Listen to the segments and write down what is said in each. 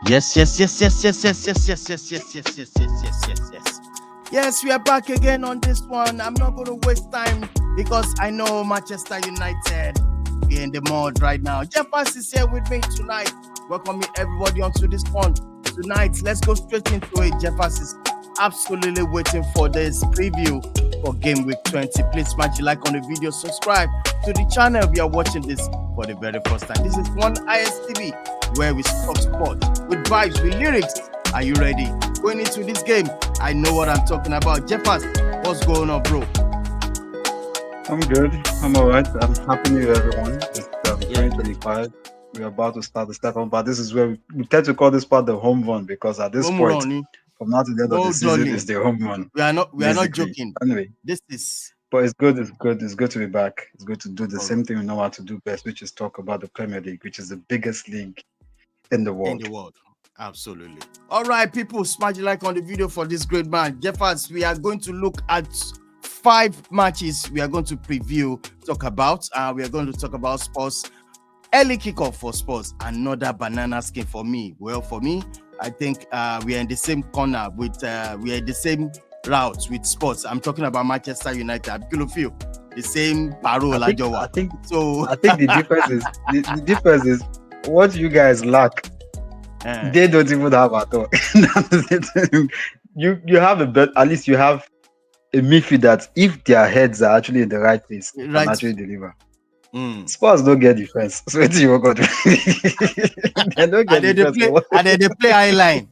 Yes, yes, yes, yes, yes, yes, yes, yes, yes, yes, yes, yes, yes, yes, yes, yes. Yes, we are back again on this one. I'm not going to waste time because I know Manchester United be in the mud right now. Jeffers is here with me tonight. Welcoming everybody onto this one tonight. Let's go straight into it. Jeffers is absolutely waiting for this preview for Game Week 20. Please smash the like on the video, subscribe to the channel if you are watching this for the very first time. This is One ISTV, where we talk sport with vibes, with lyrics. Are you ready? Going into this game, I know what I'm talking about. Jeffers, what's going on, bro? I'm good. I'm all right. I'm happy new year, everyone. It's Yeah. 2025. We're about to start the second part. This is where we tend to call this part the home run because at this Home point, run, from now to the end of the no season, is darling. the home run, We are not basically. joking. Anyway, This is but it's good. It's good. It's good to be back. It's good to do the all right same thing we know how to do best, which is talk about the Premier League, which is the biggest league in the in the world. world. Absolutely. All right, people, smash the like on the video for this great man. Jeffers, we are going to look at 5 matches we are going to preview, talk about. We are going to talk about Spurs. Early kickoff for Spurs, another banana skin for me. Well, for me, I think we are in the same corner with, we are in the same route with Spurs. I'm talking about Manchester United. I'm going to feel the same parole, I think. I Ajowa. think. So, I think the difference is the difference is what you guys lack. They don't even have at all. You have a bet. At least you have a midfield that if their heads are actually in the right place, they can right. actually deliver. Mm. Spurs don't get defense. So what you going to do? They don't get And then defense. For what? they play high line.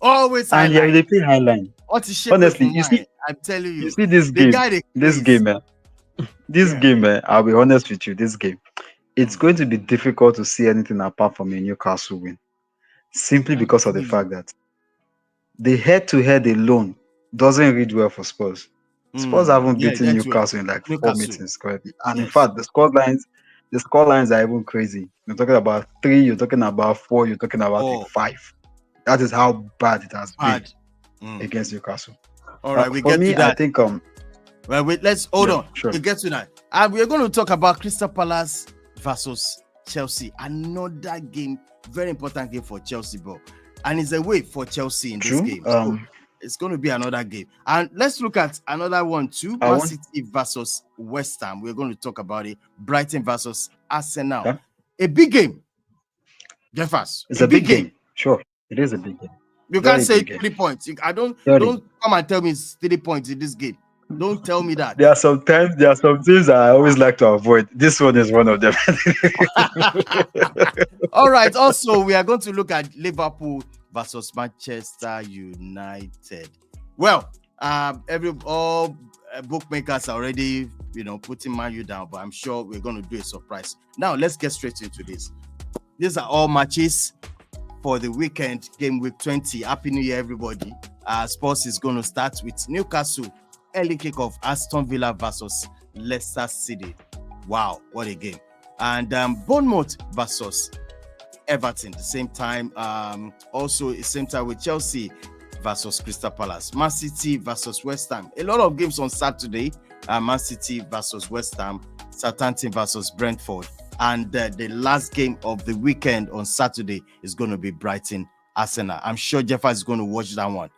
Always high And yeah, line. they play high line. What is shape with Honestly, you mine? see, I'm telling you you. see this The game, guy they this plays. game, eh, this Yeah. game. I'll be honest with you. This game, it's Mm. going to be difficult to see anything apart from a Newcastle win, simply I'm because of the telling you. fact that the head-to-head alone doesn't read well for Spurs. Spurs haven't Yeah, beaten that's well. Newcastle in like 4 Newcastle. meetings correctly. And in Yes. fact, the score lines are even crazy. You're talking about 3, you're talking about 4, you're talking about a Oh, 5. That is how bad it has been bad. Mm. against Newcastle. All right, we For get to me, I that. think Well, wait, let's hold yeah, on. sure. We get to that. And we're going to talk about Crystal Palace versus Chelsea. Another game, very important game for Chelsea, bro. And it's a way for Chelsea in this True. game. So it's going to be another game. And let's look at another one too. I Man want City versus West Ham. We're going to talk about it. Brighton versus Arsenal. okay. A big game. Jeffers. It's A a big big game. game. Sure. It is a big game. You can't Very say big game. 3 points. I don't Very. come and tell me it's 3 points in this game. Don't tell me that. There are some things I always like to avoid. This one is one of them. All right. Also, we are going to look at Liverpool versus Manchester United. Well, all bookmakers are already, putting Man U down, but I'm sure we're going to do a surprise. Now, let's get straight into this. These are all matches for the weekend, game week 20. Happy New Year, everybody. Spurs is going to start with Newcastle. Early kickoff, Aston Villa versus Leicester City. Wow, what a game. And Bournemouth versus Everton, the same time. Also, the same time with Chelsea versus Crystal Palace. Man City versus West Ham. A lot of games on Saturday. Man City versus West Ham. Southampton versus Brentford. And the last game of the weekend on Saturday is going to be Brighton Arsenal. I'm sure Jeffers is going to watch that one.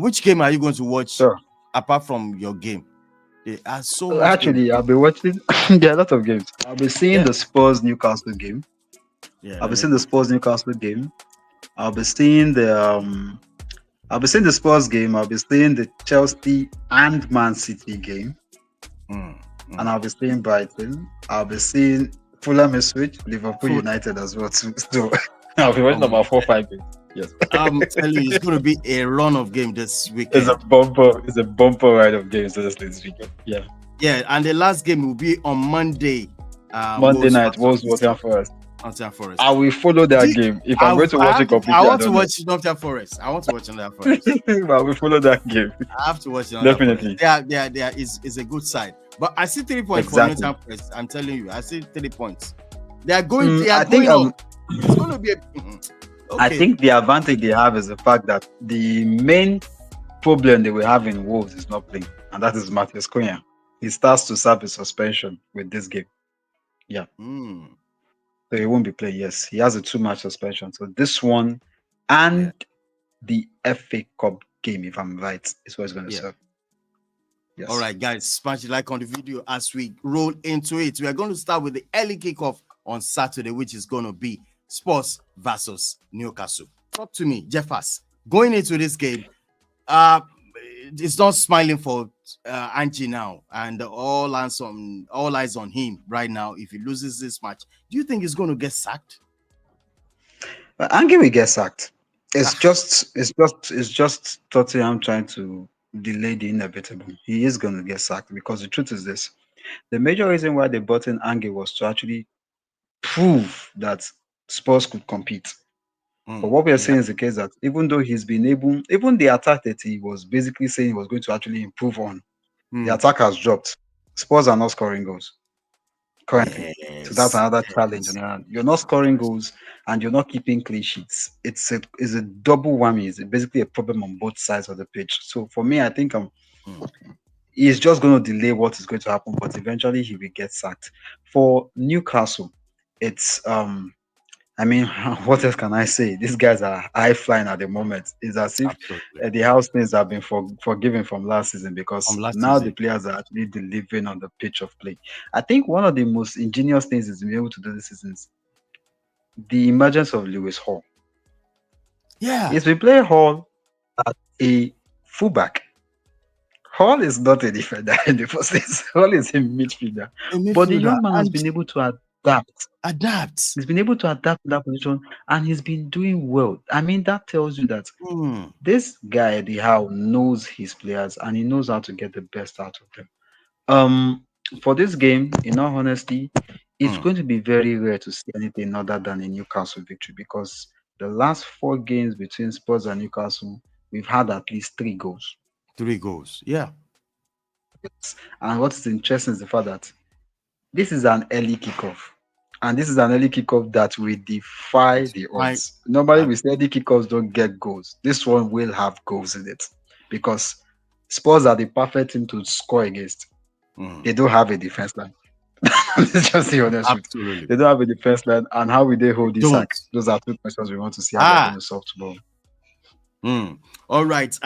Which game are you going to watch Sure. apart from your game? There are so much. Actually, I'll be watching. There are a lot of games. I'll be seeing the Spurs Newcastle game. Yeah, I'll be seeing the Spurs Newcastle game. I'll be seeing the Spurs game. I'll be seeing the Chelsea and Man City game. And I'll be seeing Brighton. I'll be seeing Fulham Ipswich, Liverpool United as well too. So I'll be watching about 4-5 games. Yes. I'm telling you, it's going to be a run of game this weekend. It's a bumper ride of games this weekend. Yeah. Yeah, and the last game will be on Monday. Monday night, Wolves Nottingham Forest. Nottingham Forest. I will follow that game. If I'm going to watch it completely, I want to watch Nottingham Forest. I want to watch Nottingham Forest. I will follow that game. I have to watch Nottingham Definitely. Forest. There is a good side. But I see 3 points for Nottingham Forest. I'm telling you, I see 3 points. They are going. They are going up. It's going to be. I think the advantage they have is the fact that the main problem they will have in Wolves is not playing, and that is Matheus Cunha. He starts to serve a suspension with this game. Yeah. So he won't be playing. Yes, he has a 2-match suspension. So this one and Yeah. the FA Cup game, if I'm right, is what it's going to Yeah. serve. All Yes. right, guys, smash the like on the video as we roll into it. We are going to start with the early kickoff on Saturday, which is going to be Spurs versus Newcastle. Talk to me, Jeffers. Going into this game, uh, it's not smiling for Angie now, and all eyes on him right now. If he loses this match, do you think he's going to get sacked? But Ange will get sacked. It's Ah, just Tottenham trying to delay the inevitable. He is going to get sacked because the truth is this: the major reason why they brought in Ange was to actually prove that Spurs could compete. But what we are yeah. saying is the case that even though he's been able, even the attack that he was basically saying he was going to actually improve on, the Mm, attack has dropped. Spurs are not scoring goals currently. So that's yes, another challenge on yes, your hand. You're not scoring goals and you're not keeping clean sheets. It's a double whammy. It's basically a problem on both sides of the pitch. So for me, I think mm, he's just going to delay what is going to happen, but eventually he will get sacked. For Newcastle, it's I mean, what else can I say? These guys are high flying at the moment. It's as if absolutely. the house things have been forgiven from last season From because last now the season. players are actually delivering on the pitch of play. I think one of the most ingenious things he's been able to do this season is the emergence of Lewis Hall. Yeah, He's been playing Hall as a fullback. Hall is not a defender in the first place. Hall is a midfielder. a But the midfielder young man has and been able to adapt. adapt. He's been able to adapt to that position and he's been doing well. I mean, that tells you that Mm, this guy, Eddie Howe, knows his players and he knows how to get the best out of them. For this game, in all honesty, it's mm. going to be very rare to see anything other than a Newcastle victory because the last four games between Spurs and Newcastle, we've had at least three goals. 3 goals. Yeah. And what is interesting is the fact that this is an early kickoff. And this is an early kickoff that will defy It's the fine. odds. Normally, Uh, we say early kickoffs don't get goals. This one will have goals in it because Spurs are the perfect team to score against. mm, They don't have a defense line. Let's just the honest truth. absolutely. They don't have a defense line. And how will they They hold this don't. sack? Those are two questions we want to see how they're Ah. going to solve tomorrow. All right.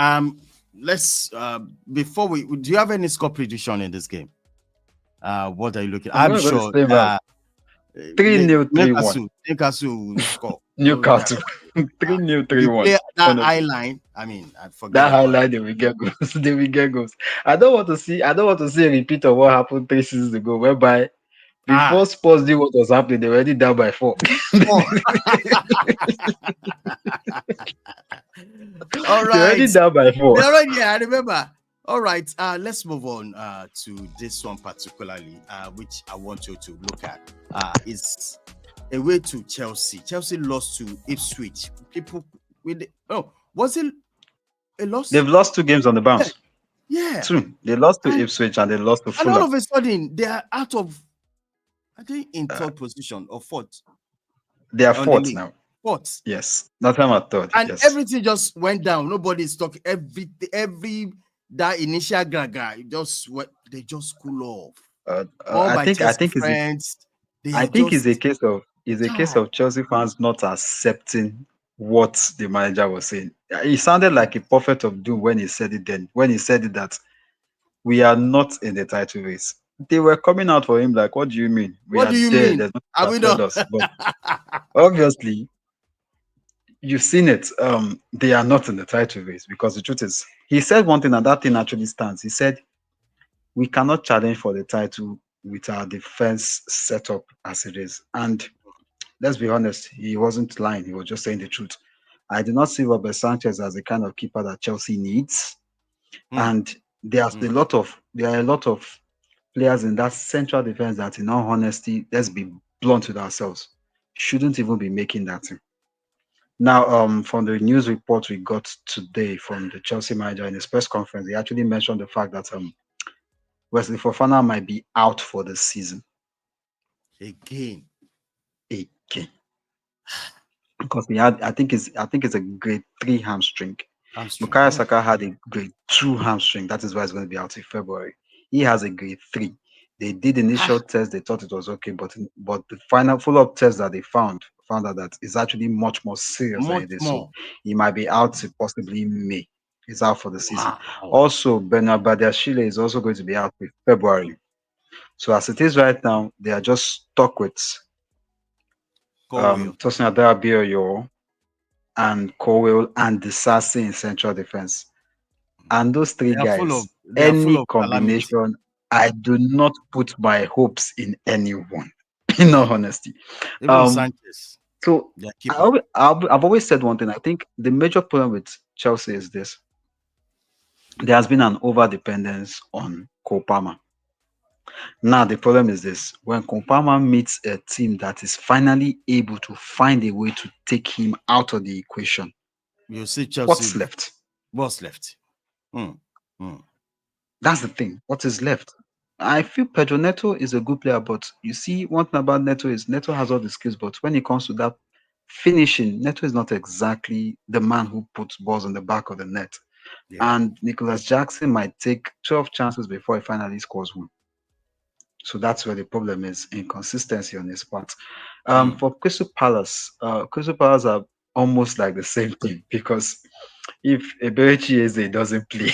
Let's before we do you have any score prediction in this game? What are you looking? I'm I'm going to go the sure same route. 3-0, 3-1. Newcastle will score. No doubt. Newcastle. 3-0, If you 3-1. play that eye Honestly. line, I mean, I forget That about highlight they will get goals. They will get goals. I don't want to see a repeat of what happened 3 seasons ago, whereby ah before Spurs knew what was happening, they were already down by 4. 4. All They're already right. down by 4. They're right here. I remember. All right. Let's move on to this one particularly, which I want you to look at. Is away to Chelsea. Chelsea lost to Ipswich. People with was it a loss? They've lost 2 games on the Yeah, bounce. yeah. 2. They lost to And Ipswich and they lost to all Fulham. of a sudden they are out of, I think, in Uh, third position or fourth they are on the fourth league. now. Fourth. Yes. Nottingham at third. And Yes. everything just went down. Nobody's talking. Every that initial gaga, they just cool off. All I my think I Chelsea think it's a, friends, they I are think it's a just case of Chelsea fans not accepting what the manager was saying. He sounded like a prophet of doom when he said it then. When he said it that we are not in the title race. They were coming out for him like, what do you mean? We what are do you there. mean? There's nothing Are that we failed not? us. But obviously, you've seen it. They are not in the title race because the truth is, he said one thing and that thing actually stands. He said, we cannot challenge for the title with our defense setup as it is. And let's be honest, he wasn't lying. He was just saying the truth. I do not see Robert Sanchez as the kind of keeper that Chelsea needs. Hmm, And hmm. there are a lot of players in that central defense that, in all honesty, let's be blunt with ourselves, shouldn't even be making that team. Now, from the news report we got today from the Chelsea manager in his press conference, he actually mentioned the fact that Wesley Fofana might be out for the season Again, again because he had, I think it's a grade 3 hamstring. hamstring. Bukayo Yeah. Saka had a grade 2 hamstring. That is why he's going to be out in February. He has a grade 3. They did initial Ah, test. They thought it was okay, but the final follow-up test that they found found out that it's actually much more serious than Much it is. So more. he might be out to possibly May. He's out for the season. Wow. Also, Bernard Badiashile is also going to be out with February. So as it is right now, they are just stuck with Cowell. Tosin Adarabioyo and Cowell and Disasi in central defense. And those three guys, They are full any of calamity. combination, I do not put my hopes in anyone, in all honesty. Even Um, Sanchez, so their keeper. I've always said one thing. I think the major problem with Chelsea is this: there has been an over dependence on Cole Palmer. Now the problem is this: when Cole Palmer meets a team that is finally able to find a way to take him out of the equation, You see Chelsea what's left? was left. Mm, mm. That's the thing. What is left? I feel Pedro Neto is a good player, but you see, one thing about Neto is Neto has all the skills, but when it comes to that finishing, Neto is not exactly the man who puts balls on the back of the net. Yeah. And Nicholas Jackson might take 12 chances before he finally scores one. So that's where the problem is, inconsistency on his part. Mm. For Crystal Palace are almost like the same thing because if Eberechi Eze doesn't play,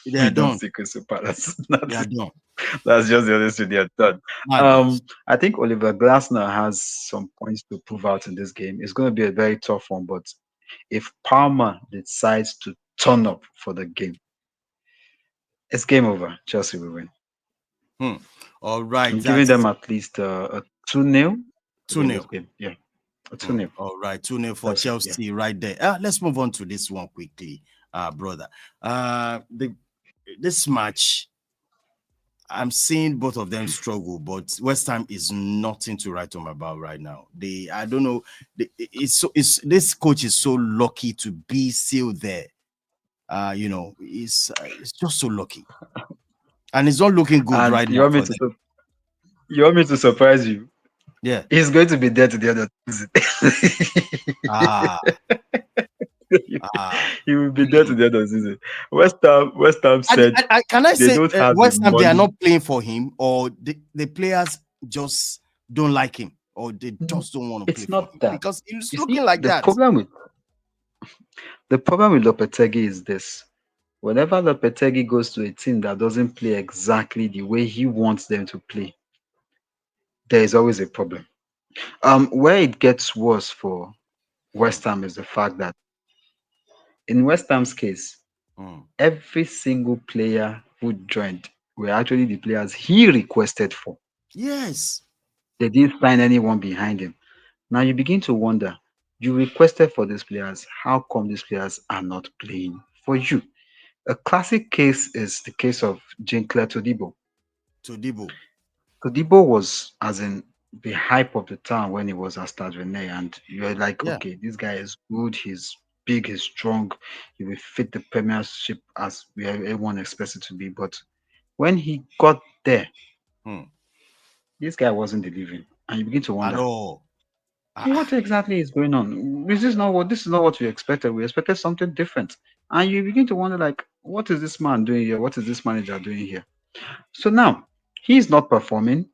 They are we don't done. see Crystal Palace. They are done. That's just the honest truth. They are done. Madness. I think Oliver Glasner has some points to prove out in this game. It's going to be a very tough one, but if Palmer decides to turn up for the game, it's game over. Chelsea will win. Hmm. All right. I'm giving them That's at least a 2-0 to 2 win this 0. game. Yeah, a 2-0. All right. 2-0 for Chelsea. Yeah. Chelsea right there. Let's move on to this one quickly, brother. This match, I'm seeing both of them struggle, but West Ham is nothing to write home about right now. I don't know. This coach is so lucky to be still there. It's just so lucky, and it's not looking good And right now for them. you want me to surprise you? Yeah. He's going to be there to the end of the season. Ah. Ah. He will be there to Mm. the end of the season. West Ham said Can I they say don't have the West Ham, they are money. not playing for him, or the players just don't like him, or they No, just don't want to play it's for not him that. because it's You looking see, like that. the problem with Lopetegui is this. Whenever Lopetegui goes to a team that doesn't play exactly the way he wants them to play, there is always a problem. Where it gets worse for Mm, West Ham is the fact that in West Ham's case, mm. every single player who joined were actually the players he requested for. Yes. They didn't find anyone behind him. Now you begin to wonder, you requested for these players, how come these players are not playing for you? A classic case is the case of Jean-Claire Todibo. To Debo. Todibo was as in the hype of the town when he was at Stade Rennais, and you're like, Yeah. okay, this guy is good, he's big, he's strong, he will fit the premiership as everyone expects it to be. But when he got there, Mm. this guy wasn't delivering. And you begin to At wonder, all. what Ah. exactly is going on? This is not what we expected. We expected something different. And you begin to wonder, like, what is this man doing here? What is this manager doing here? So now he's not performing.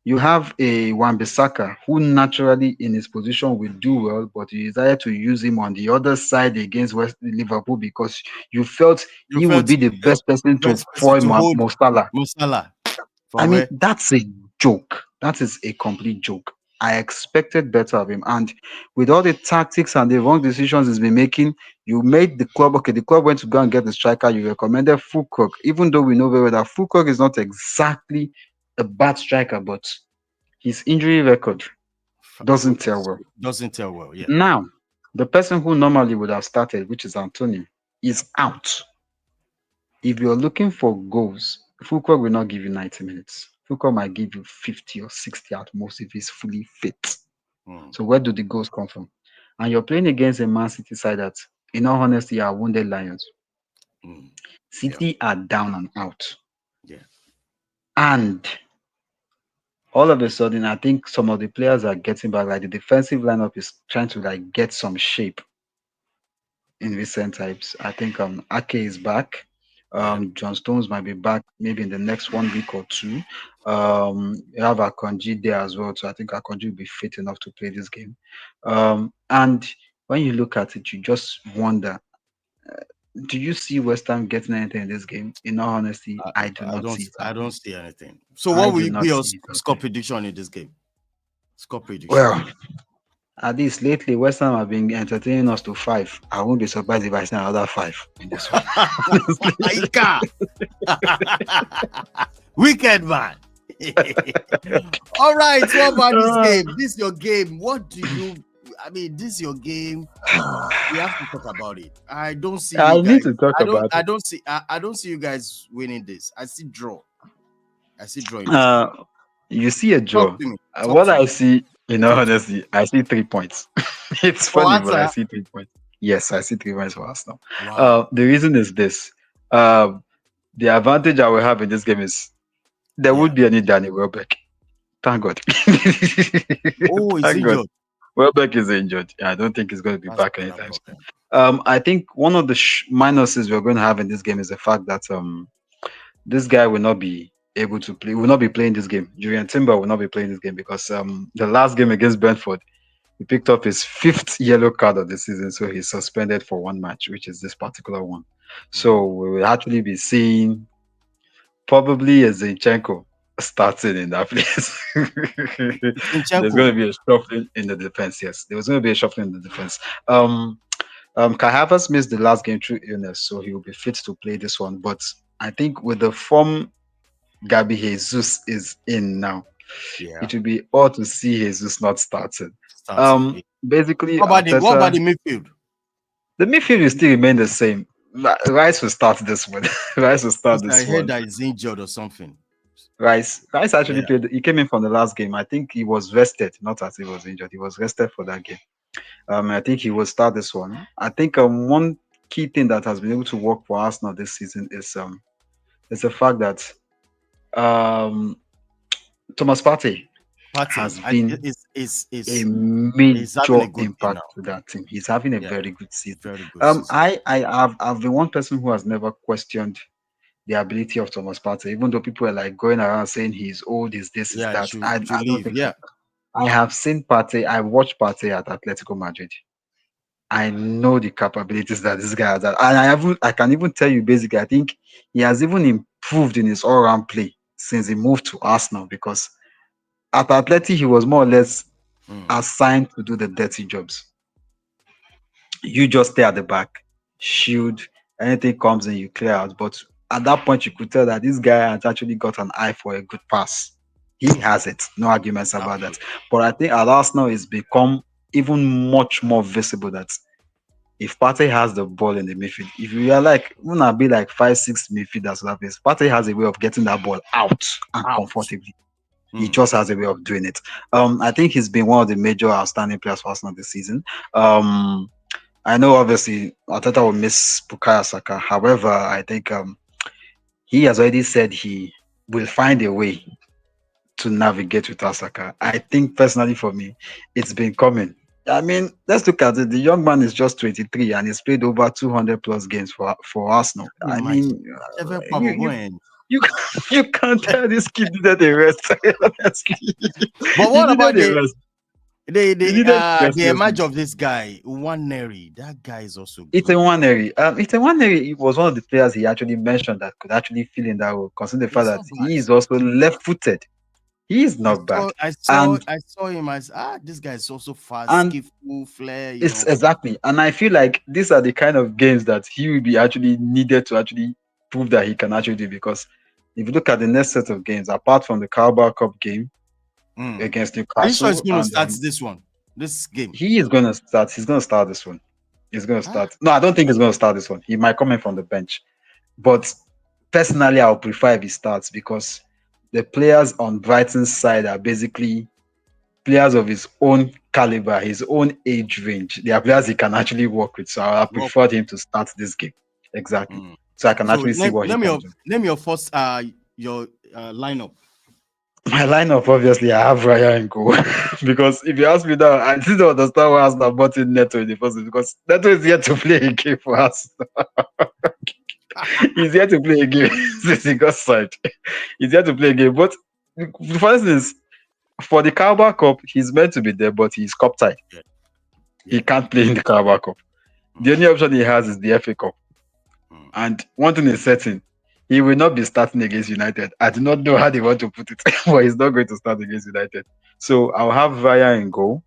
You have a Wan-Bissaka who naturally in his position will do well, but you decided to use him on the other side against West Liverpool because you felt You he would felt be the best person to best person foil to hold Mo Salah. Musala I for mean, where? that's a joke. That is a complete joke. I expected better of him. And with all the tactics and the wrong decisions he's been making, you made the club okay. The club went to go and get the striker. You recommended Fulkrug, even though we know very well that Fulkrug is not exactly a bad striker, but his injury record doesn't tell well. Doesn't tell well. Yeah. Now, the person who normally would have started, which is Antonio, is out. If you're looking for goals, Fulkrug will not give you 90 minutes. Fulkrug might give you 50 or 60 at most if he's fully fit. Mm, So where do the goals come from? And you're playing against a Man City side that, in all honesty, are wounded lions. mm. Yeah. City are down and out. Yeah. And all of a sudden, I think some of the players are getting back. Like the defensive lineup is trying to like get some shape in recent times. I think Ake is back. Yeah. John Stones might be back maybe in the next 1 week or two. You have Akonji there as well, so I think Akonji will be fit enough to play this game. And when you look at it, you just wonder: do you see West Ham getting anything in this game? In all honesty, I do not see it I don't happening. see anything. So I what will do you be not your see it score happening. prediction in this game? Score prediction. Well, at least lately, West Ham have been entertaining us to five. I won't be surprised if I see another five in this one. Ika. Wicked man. All right. What about this game? This is your game. What do you? I mean, this is your game. We have to talk about it. I don't see you I need guys. to talk about I it. don't see. I don't see you guys winning this. I see draw. I see draw in this game. Uh, you see a Talk draw. to me. Talk What to I me. see, in all Talk to me. honesty, I see 3 points. It's For funny, but I answer. see 3 points. Yes, I see 3 points for Arsenal. Wow. The reason is this. Um, the advantage I will have in this game is there Yeah. would be any Danny Welbeck. Thank God. Oh, he's Thank God. injured. Welbeck is injured. I don't think he's going to be That's back another anytime soon. problem. I think one of the minuses we're going to have in this game is the fact that this guy will not be able to play. Will not be playing this game. Julian Timber will not be playing this game because the last game against Brentford, he picked up his fifth yellow card of the season, so he's suspended for one match, which is this particular one. So Mm. we will actually be seeing probably a Zinchenko starting in that place. There's Zinchenko. going to be a shuffling in the defense. Yes, there was going to be a shuffling in the defense. Kai Havertz missed the last game through illness, so he will be fit to play this one. But I think with the form Gabi Jesus is in now, Yeah. it will be odd to see Jesus not starting. Starting. Yeah. Basically, What about Arteta, the midfield? the midfield will still remain the same. Rice will start this one. Rice will start Because I this heard one. that he's injured or something. Rice actually Yeah. played. He came in from the last game. I think he was rested, not as he was injured. He was rested for that game. I think he will start this one. I think one key thing that has been able to work for Arsenal this season is the fact that um Thomas Partey Partey. has been a Is having major a good thing impact now. to that team. He's having a Yeah. very good season. Very good season. I've been one person who has never questioned the ability of Thomas Partey, even though people are like going around saying he's old, is this, is Yeah. that. I Should don't leave. think so. Yeah. I have seen Partey. I watched Partey at Atletico Madrid. I know the capabilities that this guy has, and I can even tell you basically. I think he has even improved in his all-round play since he moved to Arsenal because at Atleti he was more or less Mm. assigned to do the dirty jobs. You just stay at the back, shield, anything comes in, you clear out. But at that point, you could tell that this guy has actually got an eye for a good pass. He has it, no arguments about that. Okay. But I think at Arsenal, it's become even much more visible that if Partey has the ball in the midfield, if you are like, wanna be like 5, 6 midfielders like this, Partey has a way of getting that ball out and Out. comfortably. He Mm. just has a way of doing it. I think he's been one of the major outstanding players for Arsenal this season. I know obviously Arteta will miss Bukayo Saka. However, I think he has already said he will find a way to navigate with Saka. I think personally for me, it's been coming. I mean, let's look at it. The young man is just 23 and he's played over 200 plus games for Arsenal. I Imagine. mean, Ever you Pablo you going. you you can't tell this kid needed a rest. Honestly, But he what needed about a rest. He needed rest the seriously. image of this guy, Waneri? That guy is also It's a good. one area. It's a one area. He was one of the players he actually mentioned that could actually fill in that role, considering the fact He's that not bad. he is also left-footed. He is I not bad, saw I saw and I saw him as this guy is also fast, and skillful, flair, you it's know. exactly. And I feel like these are the kind of games that he will be actually needed to actually prove that he can actually do. Because if you look at the next set of games, apart from the Carabao Cup game Mm. against Are you sure he's Newcastle, gonna and start this game? he is going to start. He's going to start this one. He's going to Ah, start. No, I don't think he's going to start this one. He might come in from the bench. But personally, I would prefer if he starts because the players on Brighton's side are basically players of his own caliber, his own age range. They are players he can actually work with. So I work preferred with. him to start this game. Exactly. Mm. So I can So actually see what he can do. name your first your lineup. My lineup, obviously, I have Raya and goal because if you ask me now, I still don't understand why Arsenal bought in Neto in the first place because Neto is yet to play a game for us. He's yet to play a game since he got signed. He's yet to play a game. But For instance, for the Carabao Cup, he's meant to be there, but he's cup tied. Yeah. He Yeah. can't play in the Carabao Cup. The only option he has is the FA Cup. And one thing is certain, he will not be starting against United. I do not know how they want to put it, but he's not going to start against United. So I'll have Raya in goal.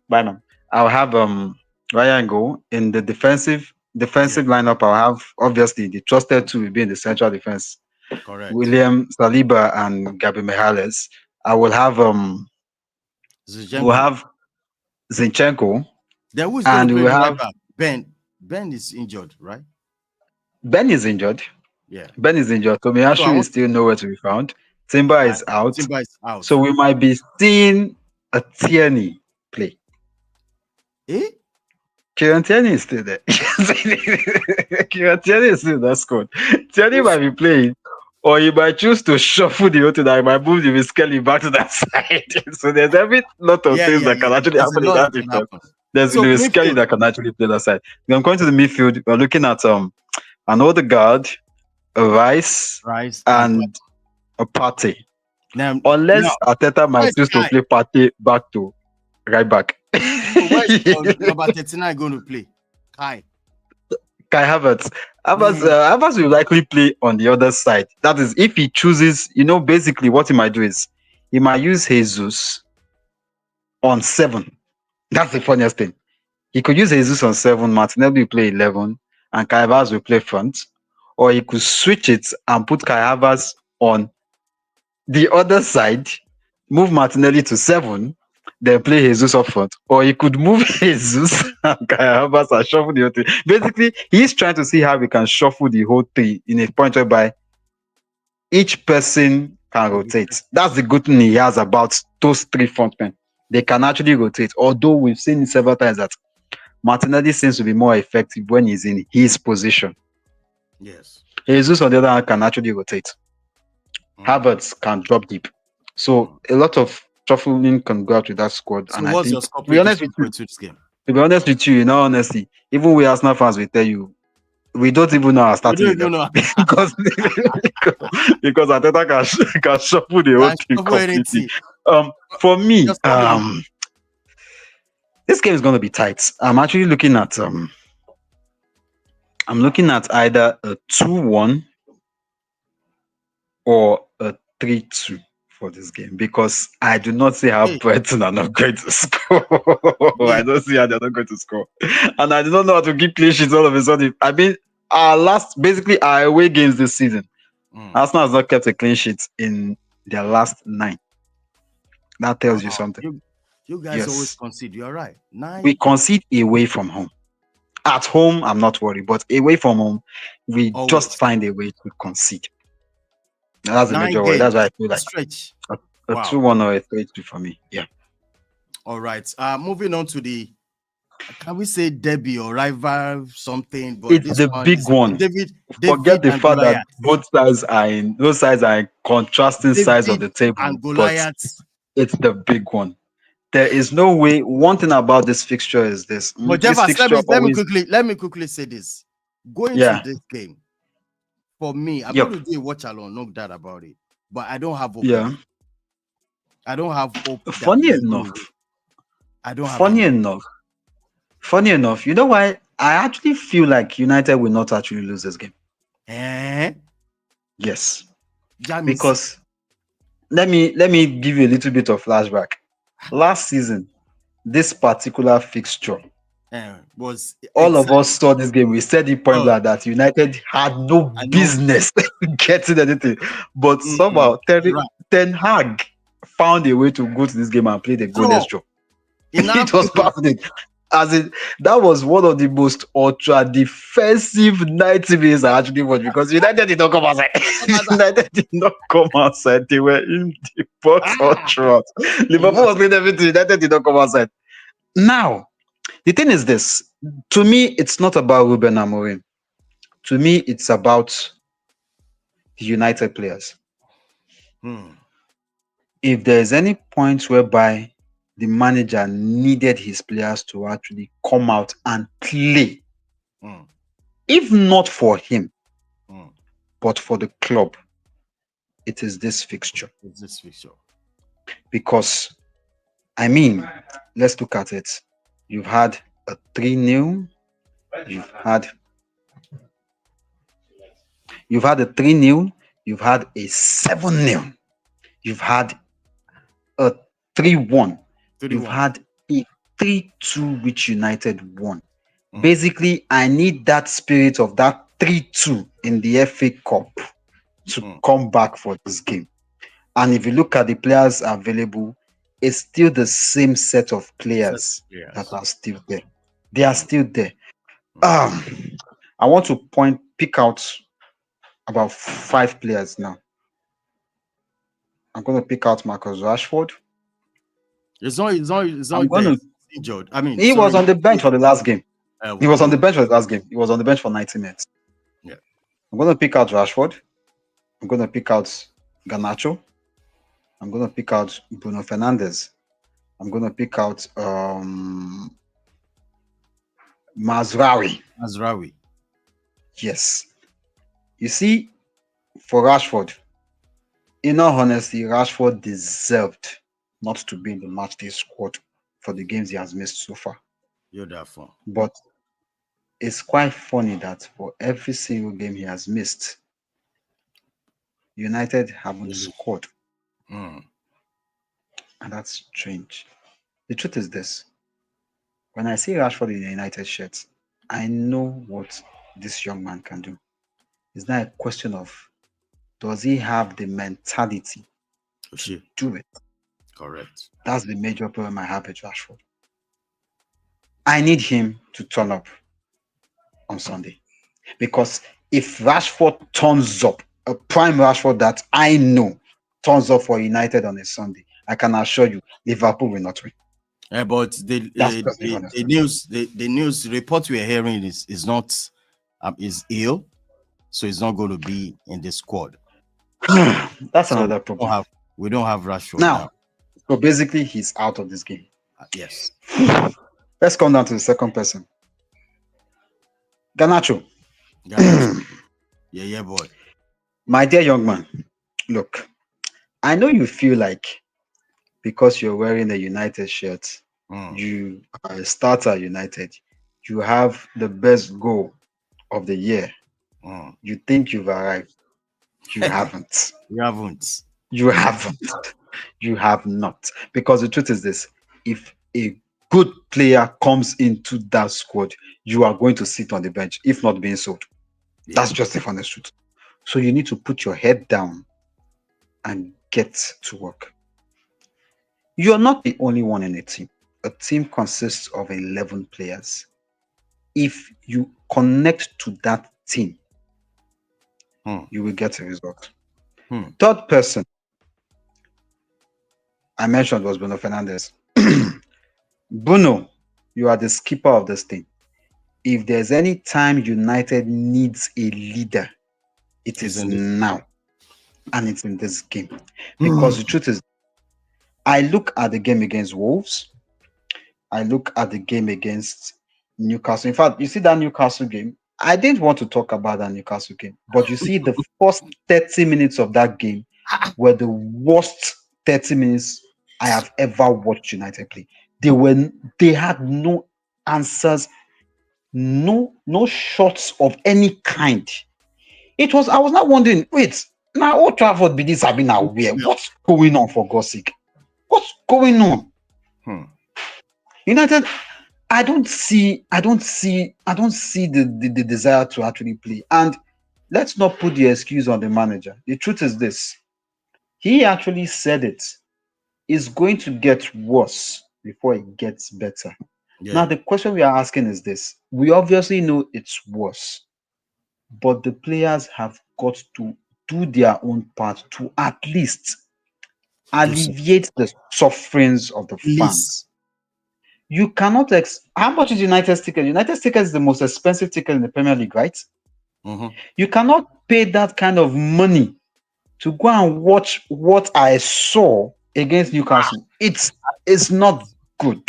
Bye now. I'll have Raya in goal. In the defensive Yeah. lineup, I'll have obviously the trusted two will be in the central defense. Correct. William Saliba and Gabi Mihales. I will have we'll Zinchenko. have Zinchenko, Then who is going to and play we'll the right have back? Ben. Ben is injured, right? Ben is injured. Yeah. Ben is injured. So I Tomiyasu is want to. still nowhere to be found. Timber I, is out. Timber is out. So we might be seeing a Tierney play. Eh? Kieran Tierney is still there. Kieran Tierney is still in that squad. Tierney might Who's, be playing, or he might choose to shuffle the O2 that he might move the Kelly back to that side. So there's every lot of yeah, things yeah, that yeah, can yeah. actually There's a happen in lot that that can defense. happen. There's So Lewis Kelly midfield. that can actually play that side. I'm going to the midfield. We're looking at an Odegaard, a Rice, Rice and and a Partey. now, Unless Ateta might where's choose to Kai? play Partey back to right back. So where's number 39 going to play? Kai. Kai Havertz. Mm, Havertz will likely play on the other side. That is, if he chooses, basically what he might do is he might use Jesus on 7. That's the funniest thing. He could use Jesus on 7, Martinelli will play 11, and Kai Havertz will play front. Or he could switch it and put Kai Havertz on the other side, move Martinelli to 7, then play Jesus up front. Or he could move Jesus and Kai Havertz and shuffle the whole thing. Basically, he's trying to see how we can shuffle the whole thing in a point whereby each person can will be rotate. That's the fixed. good thing he has about those 3 frontmen. They can actually rotate. Although we've seen several times that Martinelli seems to be more effective when he's in his position. Yes. Jesus, on the other hand, can actually rotate. Mm, Havertz can drop deep. So mm. a lot of shuffling can go out with that squad. So And I what's your think, score prediction for this game? to be honest with you, in all honesty, even we Arsenal fans will tell you, we don't even know our We starting don't even 11 know. because because Ateta can shuffle the whole Can thing shuffle completely. anything. For Your me, score prediction. this game is going to be tight. I'm actually looking at either a 2-1 or a 3-2 for this game because I do not see how Hey, Brighton are not going to score. yeah. I don't see how they're not going to score. And I do not know how to keep clean sheets all of a sudden. I mean, basically our away games this season, Mm. Arsenal has not kept a clean sheet in their last 9. That tells you Wow. something. You guys always Yes. concede. You're right. We 9 concede away from home. At home, I'm not worried, but away from home, we just always. find a way to concede. That's the Nine major worry. That's games. why I feel A like stretch. a Wow. 2-1 or a 3-2 for me. Yeah. All right. Moving on to the, can we say derby or rival something? But It's this the one big is one. Forget David the and fact that Goliath. both sides are in contrasting sides of David the table, and but Goliath. it's the big one. There is no way. One thing about this fixture is this. But This Jeffers, fixture always, let me quickly say this. Going to yeah, this game, for me, I'm yep, going to do a watch along, no doubt about it. But I don't have hope in yeah. it. I don't have hope that Funny we are going to win. enough, I don't have funny any. enough, funny enough. You know why? I actually feel like United will not actually lose this game. Eh? Yes, Jamisi. because let me give you a little bit of flashback. Last season, this particular fixture, Was all of us exactly. saw this game. We said it point Oh, blank that United had no I know. business getting anything, but Mm, somehow right. Ten Hag found a way to go to this game and play the Draw goalless draw. in It was Anfield. perfect. As in, that was one of the most ultra defensive 90 minutes I actually watched because United did not come outside. United did not come outside. They were in the box all Ah, throughout. Liverpool was playing everything. United did not come outside. Now, the thing is this. To me, it's not about Ruben Amorim. To me, it's about the United players. hmm. If there's any point whereby the manager needed his players to actually come out and play, Hmm. if not for him, Hmm. but for the club, it is this fixture. It's this fixture. Because, I mean, let's look at it. You've had a 3-0, you've had a 3-0, you've had a 7-0, you've had a 3-1, you've 31. had a 3-2 which United won. Mm. Basically, I need that spirit of that 3-2 in the FA Cup to come back for this game. And if you look at the players available, it's still the same set of players that are still there. They are still there. I want to pick out about 5 players now. I'm going to pick out Marcus Rashford. It's I'm not going there. to. It's injured. I mean, He was sorry. on the bench for the last game. He was on Oh, the bench for the last game. He was on the bench for 90 minutes. yeah. I'm going to pick out Rashford. I'm going to pick out Garnacho. I'm going to pick out Bruno Fernandes. I'm going to pick out Mazraoui. Azraoui. Yes. You see, for Rashford, in all honesty, Rashford deserved not to be in the matchday squad for the games he has missed so far. You're that fun. But it's quite funny that for every single game he has missed, United haven't scored. Mm. And that's strange. The truth is this. When I see Rashford in the United shirt, I know what this young man can do. It's not a question of does he have the mentality to do it. Correct. That's the major problem I have with Rashford. I need him to turn up on Sunday. Because if Rashford turns up, a prime Rashford that I know turns up for United on a Sunday, I can assure you Liverpool will not win. But That's just the honest truth. the news report we're hearing is not is ill, so he's not going to be in the squad. That's So another problem. We don't have Rashford Now, now. so basically he's out of this game. Yes. Let's come down to the second person. Garnacho. Garnacho. Yeah, boy. My dear young man, look, I know you feel like because you're wearing a United shirt, you are a starter at United, you have the best goal of the year. You think you've arrived. You haven't. You haven't. You haven't. You have not. Because the truth is this, if a good player comes into that squad, you are going to sit on the bench, if not being sold. Yeah. That's just the honest truth. So you need to put your head down and get to work. You're not the only one in a team. A team consists of 11 players. If you connect to that team, you will get a result. Third person I mentioned was Bruno Fernandes. Bruno, you are the skipper of this team. If there's any time United needs a leader, it is now. And it's in this game. Because the truth is, I look at the game against Wolves. I look at the game against Newcastle. In fact, you see that Newcastle game, I didn't want to talk about that Newcastle game. But you see, the first 30 minutes of that game were the worst 30 minutes I have ever watched United play. They had no answers, no shots of any kind. I was not wondering, wait, now Old Trafford be this Sabina where? What's going on for God's sake? What's going on? United, I don't see the desire to actually play. And let's not put the excuse on the manager. The truth is this. He actually said it. It's going to get worse before it gets better. Yeah. Now, the question we are asking is this. We obviously know it's worse, but the players have got to do their own part to at least alleviate the sufferings of the fans. You cannot how much is United's ticket? United's ticket is the most expensive ticket in the Premier League, right? You cannot pay that kind of money to go and watch what I saw against Newcastle. It's not good.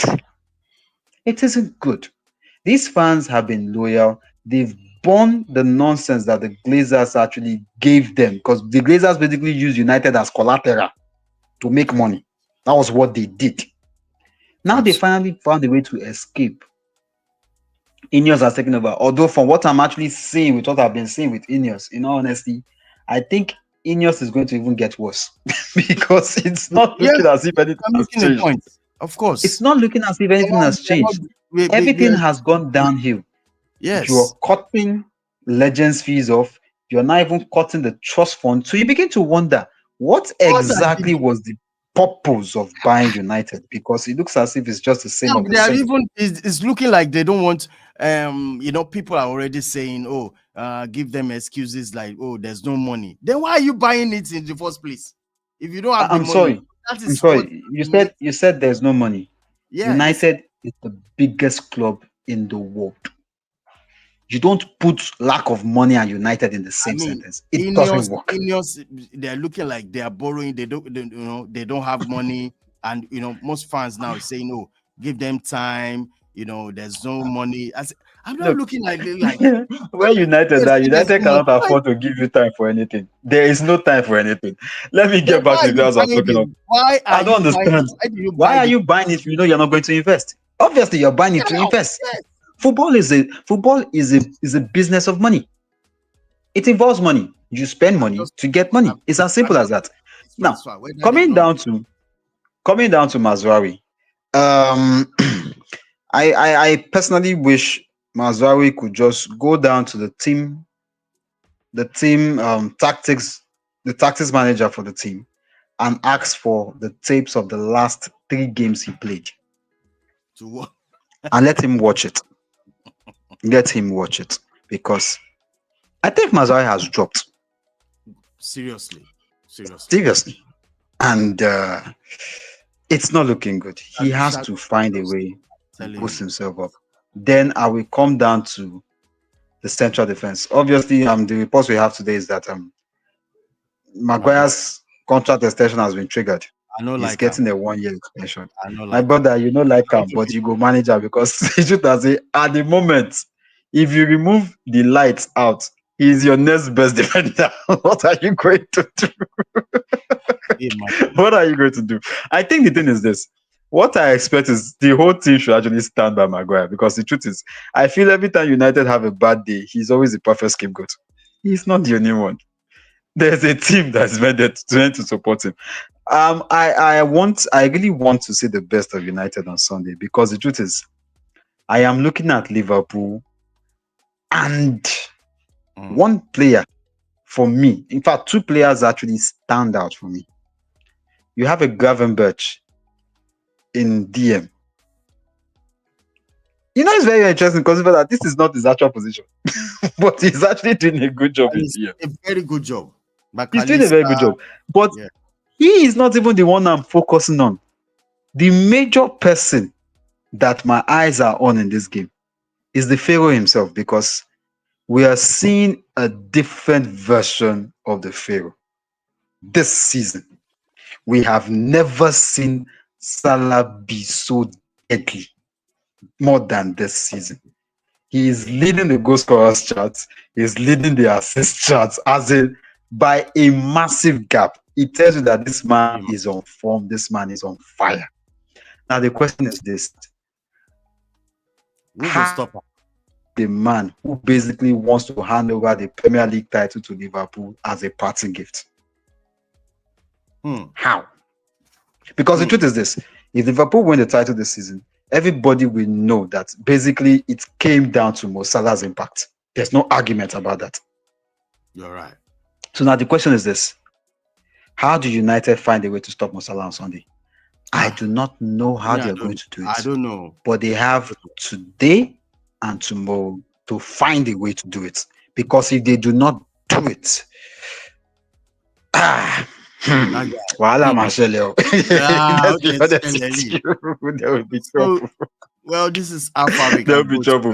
It isn't good. These fans have been loyal. They've spun the nonsense that the Glazers actually gave them, because the Glazers basically used United as collateral to make money. That was what they did. Now they finally found a way to escape. Ineos has taken over. Although from what I'm actually seeing with what I've been seeing with Ineos, in all honesty, I think Ineos is going to even get worse because it's not Yeah, looking as if anything I'm has making a changed. point. Of course. It's not looking as if anything has changed. Everything has gone downhill. Yes. You're cutting legends' fees off. You're not even cutting the trust fund. So you begin to wonder what exactly was the purpose of buying United, because it looks as if it's just the same of the They are same. even it's looking like they don't want people are already saying, oh, give them excuses like, oh, there's no money. Then why are you buying it in the first place? If you don't have the I'm money, sorry. that I'm is what sorry. You said there's no money. yeah, United is the biggest club in the world. You don't put lack of money and United in the I same mean, sentence. It doesn't work. they're looking like they are borrowing. They don't have money, and most fans now are saying, "Oh, give them time." There's no money. I'm not Look, looking like like where United yes, are, there's United no money. cannot afford to give you time for anything. There is no time for anything. Let me Then get back to the players I'm talking of. why are I don't you buying? understand. Why do you Why buy are the you buying it if you know you're not going to invest? Obviously, you're buying it to now? invest. Yes, Football is a business of money. It involves money. You spend I'm money just to get money. It's as I'm simple as just that. Now, transfer whether they coming know. down to Mazraoui, um, I personally wish Mazraoui could just go down to the team tactics, the tactics manager for the team, and ask for the tapes of the last 3 games he played To what? and let him watch it. Let him watch it, because I think Mazraoui has dropped Seriously. seriously, and it's not looking good. He has Shark to find a just way to telling boost you. himself up. Then I will come down to the central defense. Obviously, the reports we have today is that Maguire. Maguire's contract extension has been triggered. I know He's like him. getting a 1 year extension. I know My like him. brother, you know, like him, but you go manager, because you should say at the moment, if you remove the lights out, he's your next best defender. What are you going to do? Imagine. What are you going to do? I think the thing is this. What I expect is the whole team should actually stand by Maguire, because the truth is, I feel every time United have a bad day, he's always the perfect scapegoat. He's not the only one. There's a team that's meant to support him. I really want to see the best of United on Sunday, because the truth is, I am looking at Liverpool, and one player for me, in fact, 2 players actually stand out for me. You have a Gravenberch in DM. It's very interesting, considering that this is not his actual position, but he's actually doing a good job And in it's DM. a very good job. He's doing a very good job, but Yeah. he is not even the one I'm focusing on. The major person that my eyes are on in this game is the Pharaoh himself, because we are seeing a different version of the Pharaoh this season. We have never seen Salah be so deadly more than this season. He is leading the goal scorers charts. He's leading the assist charts by a massive gap. It tells you that this man is on form. This man is on fire. Now the question is this: Who go stop him? the man who basically wants to hand over the Premier League title to Liverpool as a parting gift? How? Because the truth is this: if Liverpool win the title this season, everybody will know that basically it came down to Mo Salah's impact. There's no argument about that. You're right. So now the question is this: how do United find a way to stop Mo Salah on Sunday? I do not know how they are going to do it. I don't know. But they have today and tomorrow to find a way to do it. Because if they do not do it, Wala Marcelo. Let's be honest with you. There will be trouble. Well, this is how far we There will can be go. trouble.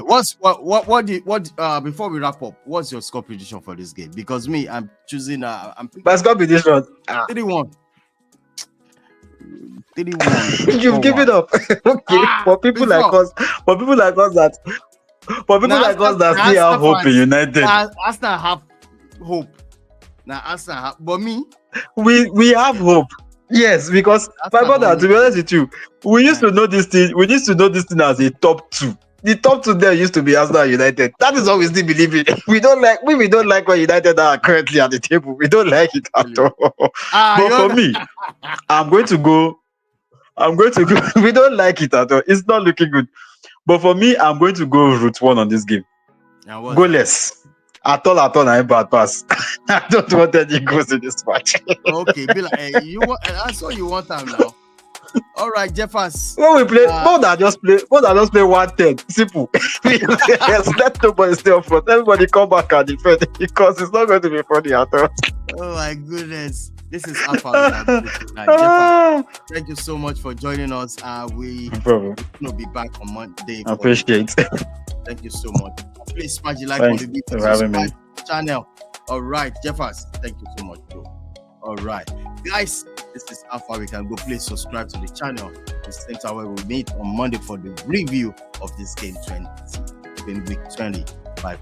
Before we wrap up, what's your score prediction for this game? Because me, I'm choosing. I'm picking But score prediction. 3-1. 3-1. You've given up. Okay. For people like us For people like us that still have hope in United. Arsenal have hope. Now Arsenal have, but me, we have hope. Yes, because my brother, to be honest with you, we used to know this thing. We used to know this thing as a top 2. The top 2 there used to be Arsenal United. That is what we still believe in. We don't like where United are currently at the table. We don't like it at all. But for me, I'm going to go. We don't like it at all. It's not looking good. But for me, I'm going to go route 1 on this game. Goalless. At all, I bad pass. I don't want any goals in this match. Okay, be like, hey, you want, that's all you want time now. All right, Jeffers. When we play, more than just play 110. Simple. Yes, let nobody stay up front. Everybody come back and defend because it's not going to be funny at all. Oh my goodness. This is Alpha. Jeffers, thank you so much for joining us. We will be back on Monday. I appreciate it. Thank you so much. Please smash the like on the video. Subscribe to the channel. All right, Jeffers. Thank you so much, bro. All right, guys. This is Alpha. We can go. Please subscribe to the channel. This same time we will meet on Monday for the review of this game 20, week 20 by